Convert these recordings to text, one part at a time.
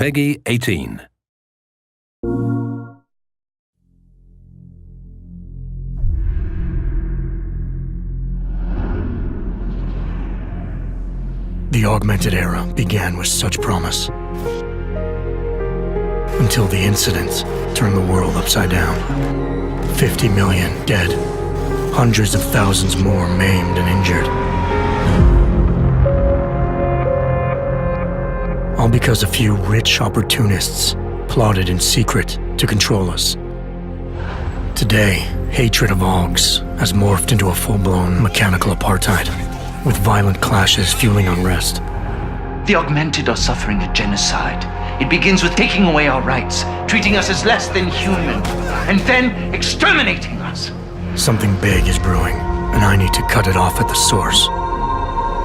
Peggy 18. The augmented era began with such promise. Until the incident turned the world upside down. 50 million dead. Hundreds of thousands more maimed and injured. All because a few rich opportunists plotted in secret to control us. Today, hatred of Augs has morphed into a full-blown mechanical apartheid, with violent clashes fueling unrest. The augmented are suffering a genocide. It begins with taking away our rights, treating us as less than human, and then exterminating us. Something big is brewing, and I need to cut it off at the source.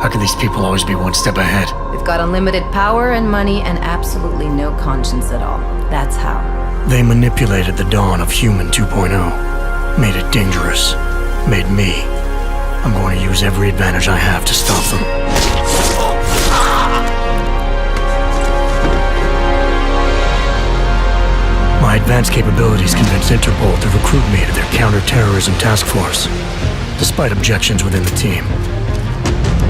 How can these people always be one step ahead? They've got unlimited power and money and absolutely no conscience at all. That's how. They manipulated the dawn of Human 2.0, made it dangerous, made me. I'm going to use every advantage I have to stop them. My advanced capabilities convinced Interpol to recruit me to their counter-terrorism task force, despite objections within the team.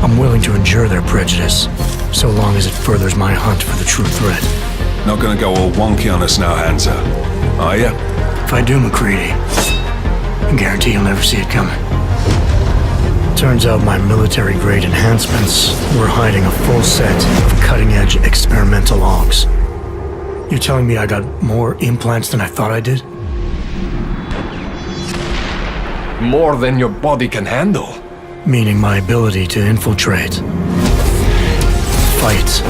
I'm willing to endure their prejudice, so long as it furthers my hunt for the true threat. Not gonna go all wonky on us now, Hansa, are ya? If I do, McCready, I guarantee you'll never see it coming. Turns out my military-grade enhancements were hiding a full set of cutting-edge experimental Augs. You're telling me I got more implants than I thought I did? More than your body can handle. Meaning my ability to infiltrate, fight,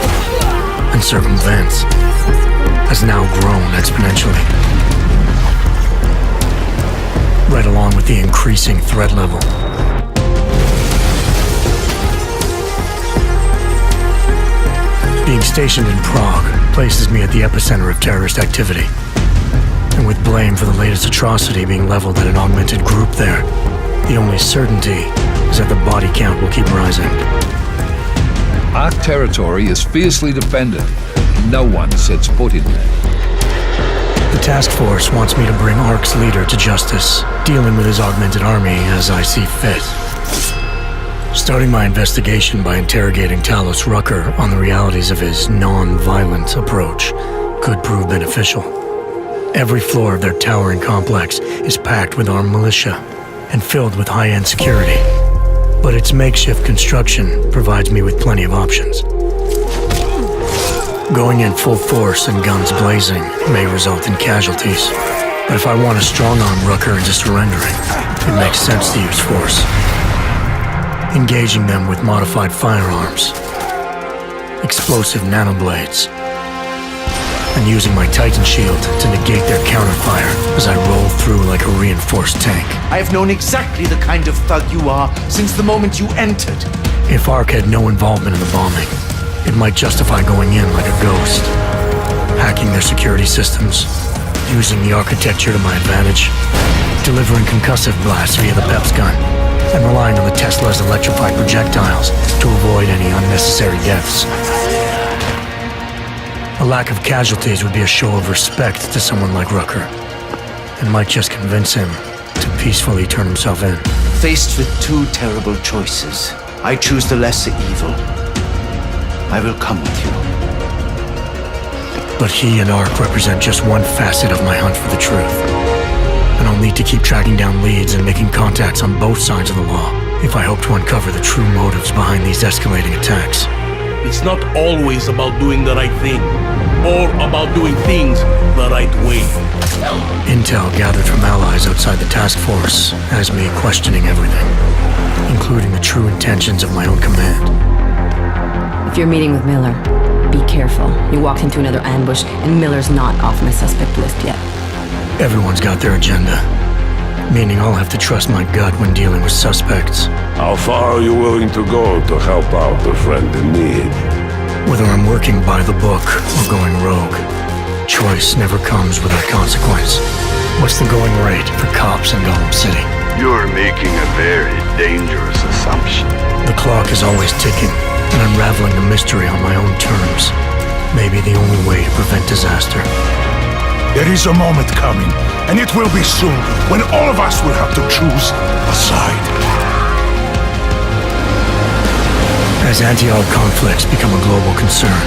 and circumvent has now grown exponentially. Right along with the increasing threat level. Being stationed in Prague places me at the epicenter of terrorist activity. And with blame for the latest atrocity being leveled at an augmented group there, the only certainty is that the body count will keep rising. Our territory is fiercely defended. No one sets foot in there. The task force wants me to bring ARC's leader to justice, dealing with his augmented army as I see fit. Starting my investigation by interrogating Talos Rucker on the realities of his non-violent approach could prove beneficial. Every floor of their towering complex is packed with armed militia and filled with high-end security. But its makeshift construction provides me with plenty of options. Going in full force and guns blazing may result in casualties. But if I want to strong-arm Rucker into surrendering, it makes sense to use force. Engaging them with modified firearms, explosive nanoblades, and using my Titan shield to negate their counterfire as I roll through like a reinforced tank. I have known exactly the kind of thug you are since the moment you entered. If ARC had no involvement in the bombing, it might justify going in like a ghost, hacking their security systems, using the architecture to my advantage, delivering concussive blasts via the PEPS gun, and relying on the Tesla's electrified projectiles to avoid any unnecessary deaths. A lack of casualties would be a show of respect to someone like Rucker, and might just convince him to peacefully turn himself in. Faced with two terrible choices, I choose the lesser evil. I will come with you. But he and ARC represent just one facet of my hunt for the truth. And I'll need to keep tracking down leads and making contacts on both sides of the law if I hope to uncover the true motives behind these escalating attacks. It's not always about doing the right thing, or about doing things the right way. Intel gathered from allies outside the task force has me questioning everything, including the true intentions of my own command. If you're meeting with Miller, be careful. You walked into another ambush, and Miller's not off my suspect list yet. Everyone's got their agenda, meaning I'll have to trust my gut when dealing with suspects. How far are you willing to go to help out a friend in need? Whether I'm working by the book or going rogue, choice never comes without consequence. What's the going rate for cops in Gotham City? You're making a very dangerous assumption. The clock is always ticking, and unraveling the mystery on my own terms. may be the only way to prevent disaster. There is a moment coming, and it will be soon, when all of us will have to choose a side. As anti-Arg conflicts become a global concern,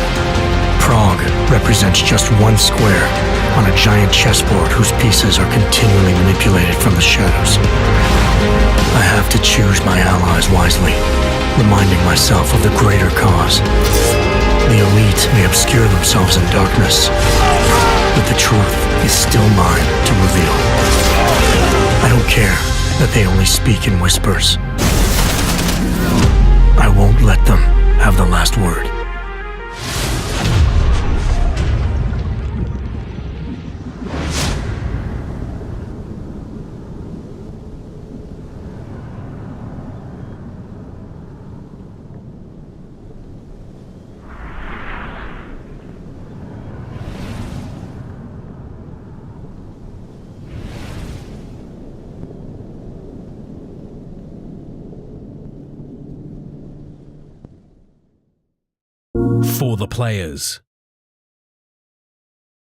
Prague represents just one square on a giant chessboard whose pieces are continually manipulated from the shadows. I have to choose my allies wisely, reminding myself of the greater cause. The elite may obscure themselves in darkness, but the truth is still mine to reveal. I don't care that they only speak in whispers. I won't let them have the last word. For the players.